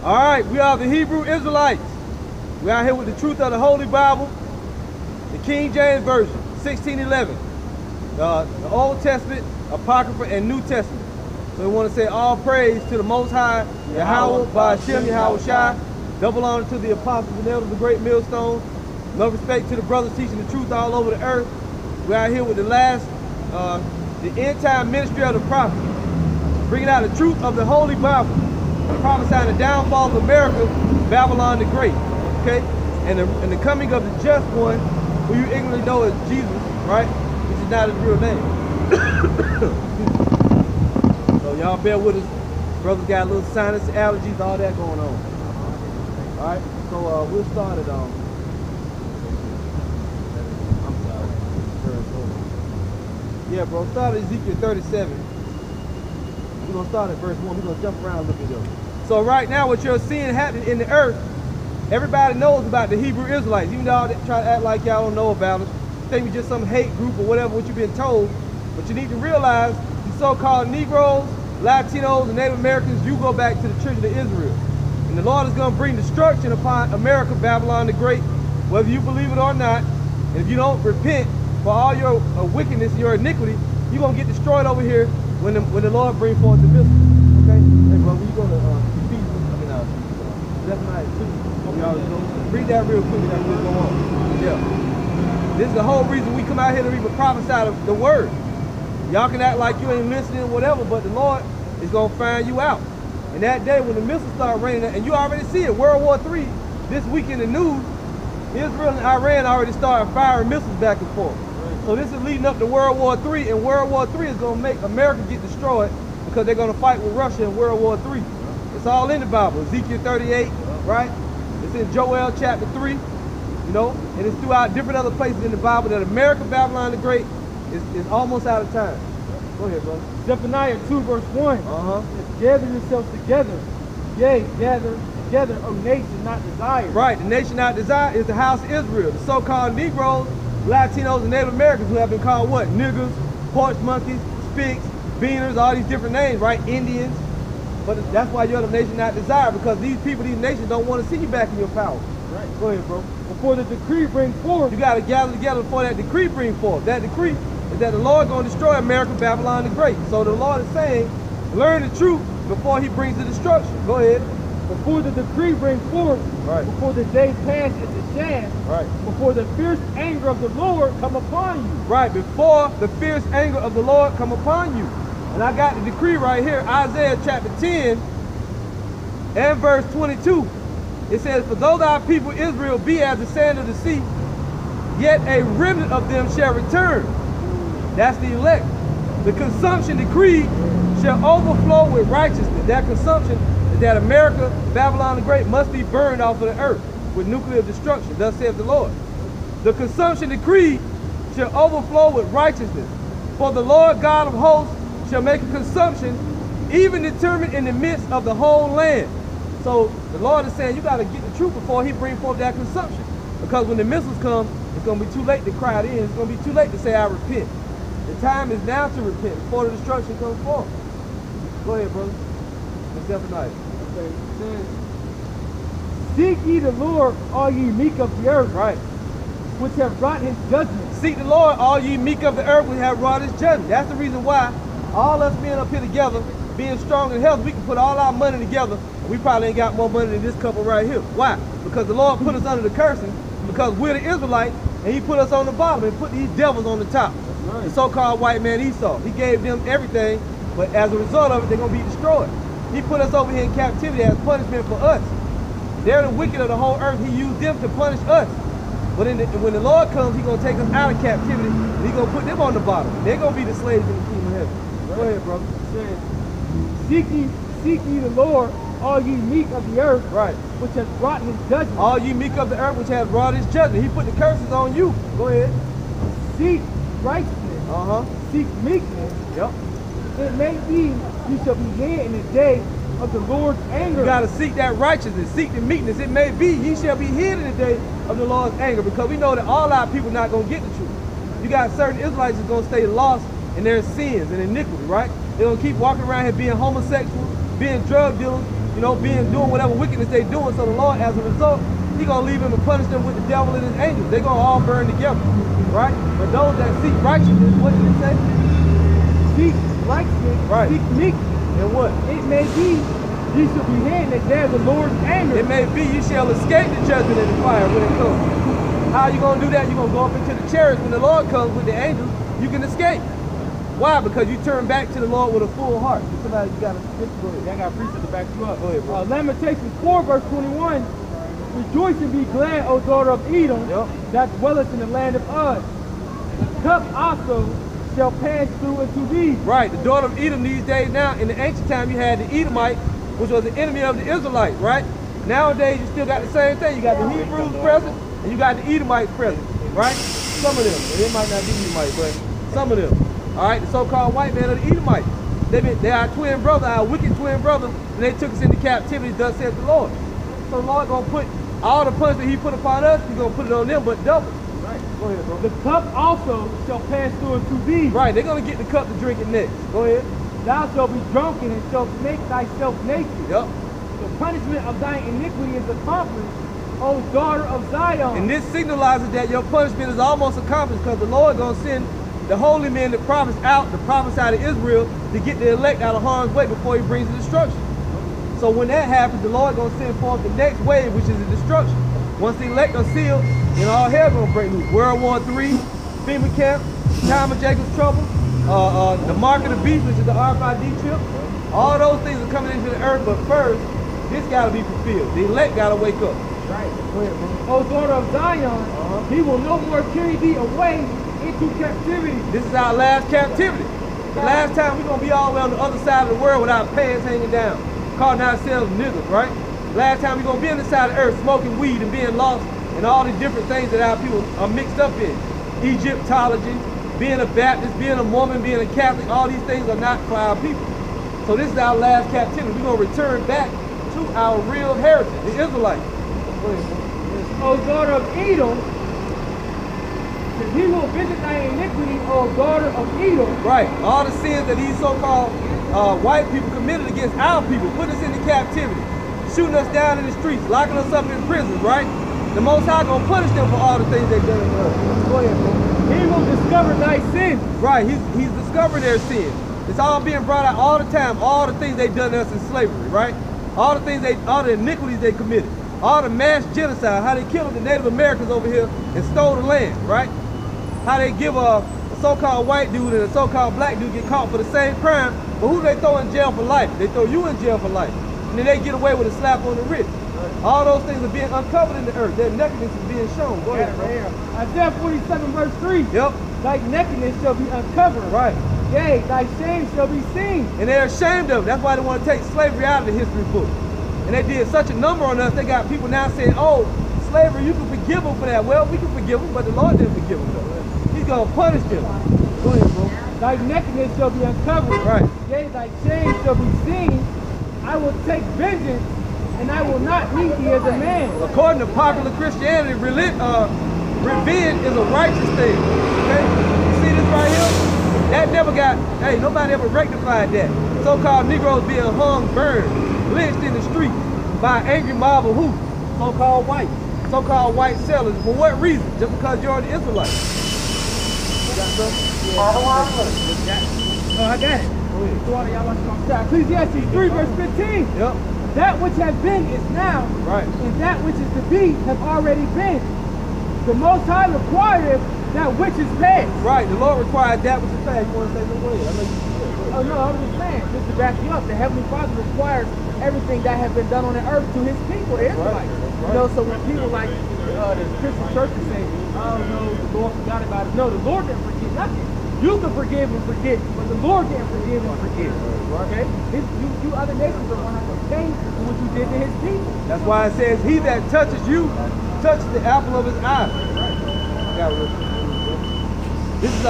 All right, we are the Hebrew Israelites. We are here with the truth of the Holy Bible, the King James Version, 1611. The Old Testament, Apocrypha, and New Testament. So we want to say all praise to the Most High, Yahweh, Ba'ashem, Yahweh Shai. Double honor to the apostles and elders of the great millstone. Love, respect to the brothers teaching the truth all over the earth. We are here with the last, the end time ministry of the prophet, bringing out the truth of the Holy Bible, prophesying the downfall of America, Babylon the Great, okay? And the coming of the just one, who you ignorantly know as Jesus, right? Which is not his real name. So y'all bear with us. Brothers got a little sinus, allergies, all that going on. All right, so we'll start it on. I'm sorry. Yeah, bro, start at Ezekiel 37. We're going to start at verse 1. We're going to jump around a little bit though. So right now what you're seeing happening in the earth, everybody knows about the Hebrew Israelites. Even though y'all try to act like y'all don't know about it. Think we just some hate group or whatever what you've been told. But you need to realize the so-called Negroes, Latinos, and Native Americans, you go back to the children of Israel. And the Lord is going to bring destruction upon America, Babylon the Great, whether you believe it or not. And if you don't repent for all your wickedness, your iniquity, you're going to get destroyed over here when the Lord brings forth the missile. Okay? Hey, bro, we go to Zephaniah 2. Read that real quick. That's what's going on. Yeah. This is the whole reason we come out here to even prophesy the word. Y'all can act like you ain't listening or whatever, but the Lord is going to find you out. And that day when the missiles start raining, and you already see it, World War III, this week in the news, Israel and Iran already started firing missiles back and forth. Right. So this is leading up to World War III, and World War III is going to make America get destroyed because they're going to fight with Russia in World War III. It's all in the Bible, Ezekiel 38, right? It's in Joel chapter 3, you know, and it's throughout different other places in the Bible that America, Babylon the Great, is almost out of time. Go ahead, brother. Zephaniah 2 verse 1. Gather yourselves together. Yea, gather together, O nation not desired. Right, the nation not desired is the house of Israel. The so-called Negroes, Latinos, and Native Americans who have been called what? Niggers, porch monkeys, spics, beaners, all these different names, right? Indians. But that's why you're the nation not desired, because these people, these nations don't want to see you back in your power. Right. Go ahead, bro. Before the decree bring forth. You got to gather together before that decree bring forth. That decree is that the Lord going to destroy America, Babylon the Great. So the Lord is saying, learn the truth before he brings the destruction. Go ahead. Before the decree bring forth, right. Before the day pass as a shaft, right. Before the fierce anger of the Lord come upon you. Right, before the fierce anger of the Lord come upon you. And I got the decree right here, Isaiah chapter 10 and verse 22. It says, for though thy people Israel be as the sand of the sea, yet a remnant of them shall return. That's the elect. The consumption decree shall overflow with righteousness. That consumption is that America, Babylon the Great, must be burned off of the earth with nuclear destruction. Thus saith the Lord. The consumption decree shall overflow with righteousness. For the Lord God of hosts shall make a consumption even determined in the midst of the whole land. So the Lord is saying you got to get the truth before he brings forth that consumption. Because when the missiles come, it's going to be too late to cry it in. It's going to be too late to say I repent. The time is now to repent before the destruction comes forth. Go ahead, brother. It's Zephaniah. Okay. It says, seek ye the Lord, all ye meek of the earth, right, which have wrought his judgment. Seek the Lord, all ye meek of the earth, which have wrought his judgment. That's the reason why all us being up here together, being strong and healthy, we can put all our money together, and we probably ain't got more money than this couple right here. Why? Because the Lord put us under the cursing, because we're the Israelites, and he put us on the bottom and put these devils on the top. Right. The so-called white man Esau. He gave them everything, but as a result of it, they're going to be destroyed. He put us over here in captivity as punishment for us. They're the wicked of the whole earth. He used them to punish us. But when the Lord comes, he's going to take us out of captivity, and he's going to put them on the bottom. They're going to be the slaves in the kingdom of heaven. Right. Go ahead, brother. Seek ye the Lord, all ye meek of the earth, right, which has brought his judgment. All ye meek of the earth, which has brought his judgment. He put the curses on you. Go ahead. Seek righteousness. Seek meekness. Yep. It may be you shall be hid in the day of the Lord's anger. You got to seek that righteousness, seek the meekness. It may be ye shall be hid in the day of the Lord's anger, because we know that all our people not going to get the truth. You got certain Israelites that's going to stay lost in their sins and iniquity, right? They're going to keep walking around here being homosexual, being drug dealers, you know, doing whatever wickedness they doing. So the Lord, as a result, He gonna leave them and punish them with the devil and his angels. They gonna all burn together, right? But those that seek righteousness, what did it say? Seek righteousness, Right. seek meekness. And what? It may be ye shall be hidden that there the Lord's anger. It may be you shall escape the judgment and the fire when it comes. How you gonna do that? You're gonna go up into the chariots when the Lord comes with the angels. You can escape. Why? Because you turn back to the Lord with a full heart. Somebody, you got to go ahead. I got a precept to back you up. Go ahead, bro. Lamentations 4 verse 21. Rejoice and be glad, O daughter of Edom, Yep. that dwelleth in the land of Uz. The cup also shall pass through unto thee. Right, the daughter of Edom these days now, in the ancient time you had the Edomite, which was the enemy of the Israelites, right? Nowadays you still got the same thing. You got the Hebrews present and you got the Edomites present, right? Some of them, and it might not be Edomites, but some of them. All right, the so-called white man of the Edomites. They are twin brother, our wicked twin brother, and they took us into captivity, thus saith the Lord. So the Lord gonna put all the punishment He put upon us, He's gonna put it on them, but double. Right, go ahead, bro. The cup also shall pass through unto thee. Right, they're gonna get the cup to drink it next. Go ahead. Thou shalt be drunken and shalt make thyself naked. Yep. The punishment of thine iniquity is accomplished, O daughter of Zion. And this signalizes that your punishment is almost accomplished, because the Lord gonna send the holy men, the prophets out, the prophets out of Israel, to get the elect out of harm's way before He brings the destruction. So when that happens, the Lord gonna send forth the next wave, which is the destruction. Once the elect are sealed, then all hell gonna break loose. World War III, FEMA camp, time of Jacob's trouble, the mark of the beast, which is the RFID chip. All those things are coming into the earth, but first, this gotta be fulfilled. The elect gotta wake up. Right. Go ahead, bro. O daughter of Zion, He will no more carry thee away into captivity. This is our last captivity. The last time we're gonna be all the way on the other side of the world with our pants hanging down, calling ourselves niggas, right? Last time we're gonna be on this side of the earth smoking weed and being lost and all these different things that our people are mixed up in. Egyptology, being a Baptist, being a Mormon, being a Catholic, all these things are not for our people. So this is our last captivity. We're gonna return back to our real heritage, the Israelites. O daughter of Edom, He will visit thy iniquity, O daughter of Edom. Right, all the sins that these so-called white people committed against our people, putting us into captivity, shooting us down in the streets, locking us up in prisons, right? The Most High gonna punish them for all the things they've done in us. Go ahead, bro. He will discover thy sins. Right, he's discovering their sins. It's all being brought out all the time, all the things they've done to us in slavery, right? All the things all the iniquities they committed, all the mass genocide, how they killed the Native Americans over here and stole the land, right? How they give a so-called white dude and a so-called black dude get caught for the same crime, but who they throw in jail for life? They throw you in jail for life. And then they get away with a slap on the wrist. All those things are being uncovered in the earth. Their nakedness is being shown. Go ahead, bro. Isaiah 47 verse 3. Yep. Thy nakedness shall be uncovered. Right. Yea, thy shame shall be seen. And they're ashamed of it. That's why they want to take slavery out of the history book. And they did such a number on us, they got people now saying, oh, slavery, you can forgive them for that. Well, we can forgive them, but the Lord didn't forgive them, though. He's going to punish them. Go ahead, bro. Thy nakedness shall be uncovered. Right. Yea, thy shame shall be seen. I will take vengeance, and I will not meet thee as a man. According to popular Christianity, revenge is a righteous thing. Okay? You see this right here? That never got, hey, nobody ever rectified that. So-called Negroes being hung, burned, lynched in the street by an angry mob of who? So-called white. So-called white settlers. For what reason? Just because you're the Israelites. You got something? Oh, I got it. Ecclesiastes 3 verse 15. Yep. That which has been is now, Right. and that which is to be have already been. The Most High requireth that which is past. Right. The Lord required that which is past. You want to say no way? I know you said. Oh no, I was just saying, just to back you up, the Heavenly Father requires everything that has been done on the earth to His people, the Israelites. Right. You know, so when people like the Christian churches say, oh no, the Lord forgot about it. No, the Lord didn't forget nothing. You can forgive and forget, but the Lord didn't forgive and forget. Okay? You other nations are going to have to pay for what you did to His people. That's why it says, he that touches you, touches the apple of his eye. This is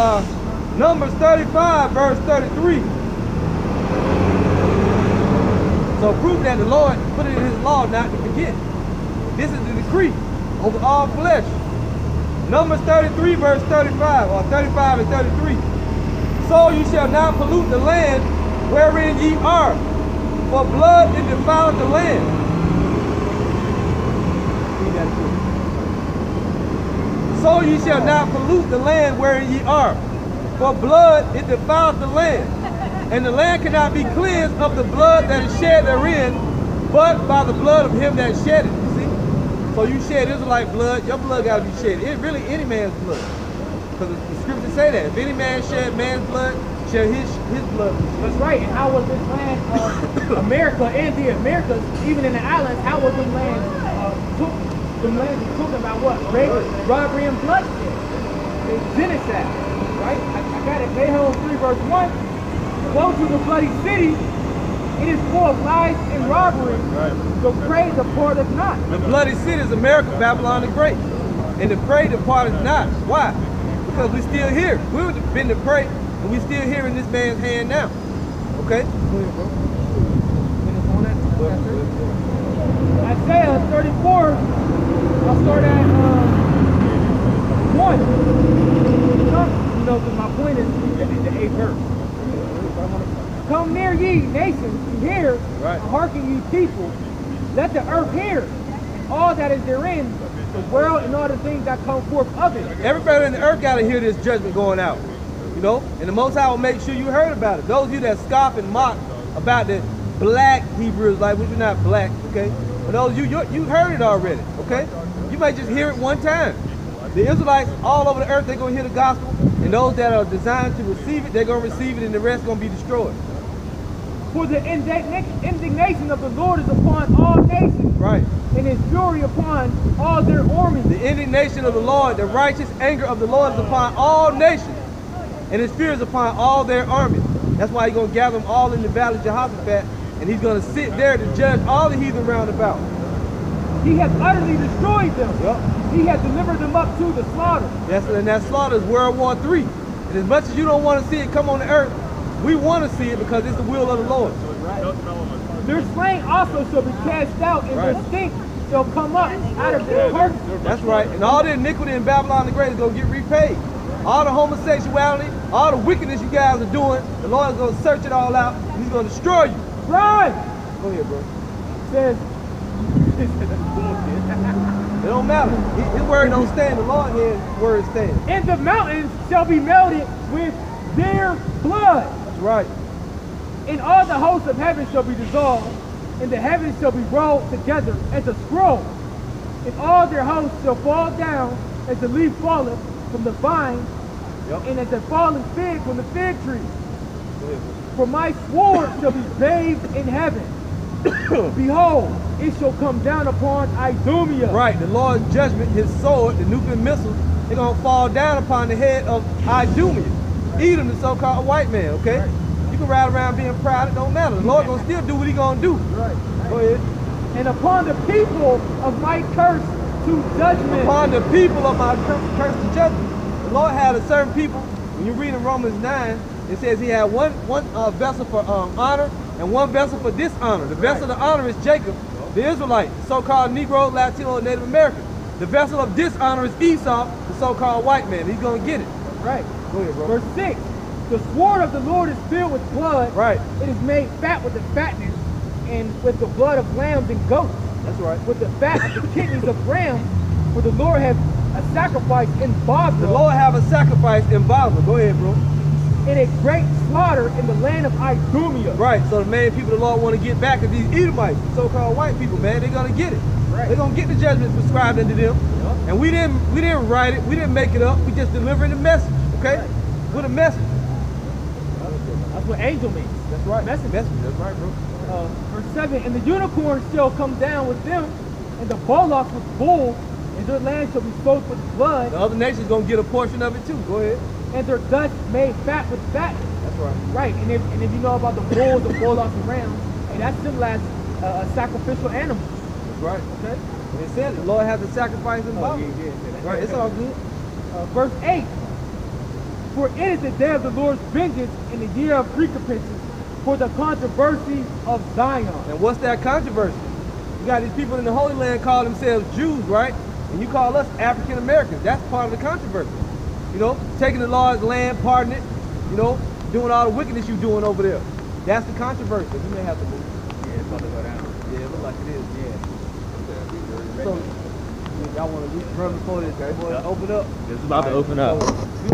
Numbers 35, verse 33. So proof that the Lord put it in His law not to forget. This is the decree over all flesh. Numbers 33, verse 35, or 35 and 33. So you shall not pollute the land wherein ye are, For blood it defileth the land. So ye shall not pollute the land wherein ye are. For blood it defileth the land. And the land cannot be cleansed of the blood that is shed therein, but by the blood of him that shed it. You see? So you shed Israelite blood, your blood got to be shed. It's really any man's blood. Because the scriptures say that. If any man shed man's blood, shall his blood be shed. That's right. And how was this land of America and the Americas, even in the islands, how was the land talking about what? Rape, robbery, and bloodshed. It's genocide. Right? I got it. Nahum 3 verse 1. Go to the bloody city. It is full of lies and robbery. Right. So prey departeth not. The bloody city is America, Babylon the Great. And the prey departeth not. Why? Because we still here. We've been the prey, and we still here in this man's hand now. Okay? Go ahead, bro. Isaiah 34. I'll start at 1. You know, because my point is the 8th verse. Come near ye nations, and hear, right. And hearken ye people. Let the earth hear, and all that is therein, the world and all the things that come forth of it. Everybody in the earth got to hear this judgment going out. You know? And the Most High will make sure you heard about it. Those of you that scoff and mock about the black Hebrews, like which are not black, okay? But those of you heard it already, okay? You might just hear it one time. The Israelites all over the earth, they're going to hear the gospel. And those that are designed to receive it, they're going to receive it, and the rest going to be destroyed. For the indignation of the Lord is upon all nations. Right. And his fury upon all their armies. The indignation of the Lord, the righteous anger of the Lord is upon all nations. And his fear is upon all their armies. That's why he's going to gather them all in the valley of Jehoshaphat. And he's going to sit there to judge all the heathen round about. He has utterly destroyed them. Yep. He has delivered them up to the slaughter. Yes, and that slaughter is World War III. And as much as you don't want to see it come on the earth, we want to see it because it's the will of the Lord. Right. Their slain also shall be cast out, and their stink shall come up out of their carcasses. That's right. And all the iniquity in Babylon the Great is going to get repaid. All the homosexuality, all the wickedness you guys are doing, the Lord is going to search it all out, and he's going to destroy you. Right. Go ahead, bro. Says, it don't matter. His word don't stand. The Lord's word stands. And the mountains shall be melted with their blood. That's right. And all the hosts of heaven shall be dissolved, and the heavens shall be rolled together as a scroll. And all their hosts shall fall down as the leaf falleth from the vine, and as a falling fig from the fig tree. For my sword shall be bathed in heaven. Behold, it shall come down upon Idumea. Right, the Lord's judgment, his sword, the nuclear missiles, they're going to fall down upon the head of Idumea. Edom, the so-called white man, okay? Right. You can ride around being proud, it don't matter. The Lord going to still do what he's going to do. Right. Go ahead. And upon the people of my curse to judgment. Upon the people of my curse to judgment. The Lord had a certain people, when you read in Romans 9, it says he had one vessel for honor and one vessel for dishonor. The vessel of honor is Jacob, the Israelite, the so-called Negro, Latino, and Native American. The vessel of dishonor is Esau, the so-called white man. He's going to get it. Right. Go ahead, bro. Verse 6. The sword of the Lord is filled with blood. Right. It is made fat with the fatness and with the blood of lambs and goats. That's right. With the fat of the kidneys of rams. For the Lord has a sacrifice in Bosra. The Lord have a sacrifice in Bosra. Go ahead, bro. In a great slaughter in the land of Idumea. Right, so the main people the Lord want to get back at these Edomites, so-called white people, man. They're going to get it. Right. They're going to get the judgment prescribed unto them. Yep. And we didn't write it. We didn't make it up. We just delivering the message, okay? Right. With a message. That's what angel means. That's right. Message. That's right, bro. Verse 7. And the unicorn shall come down with them, and the bullocks with bulls, and their land shall be soaked with blood. The other nations going to get a portion of it too. Go ahead. And their dust made fat with fat. That's right. Right, and if you know about the bulls, the bullocks, and rams, and that symbolizes a sacrificial animal. That's right. Okay. And it said the Lord has a sacrifice in Bible. Yeah. Right, it's all good. Verse 8. For it is the day of the Lord's vengeance in the year of recompenses for the controversy of Zion. And what's that controversy? You got these people in the Holy Land call themselves Jews, right? And you call us African Americans. That's part of the controversy. You know, taking the Lord's land, pardoning it, you know, doing all the wickedness you're doing over there. That's the controversy. You may have to move. it's about to go down. Yeah, it look like it is. Yeah. So, y'all want to run before this? Open up? It's about to open up. So,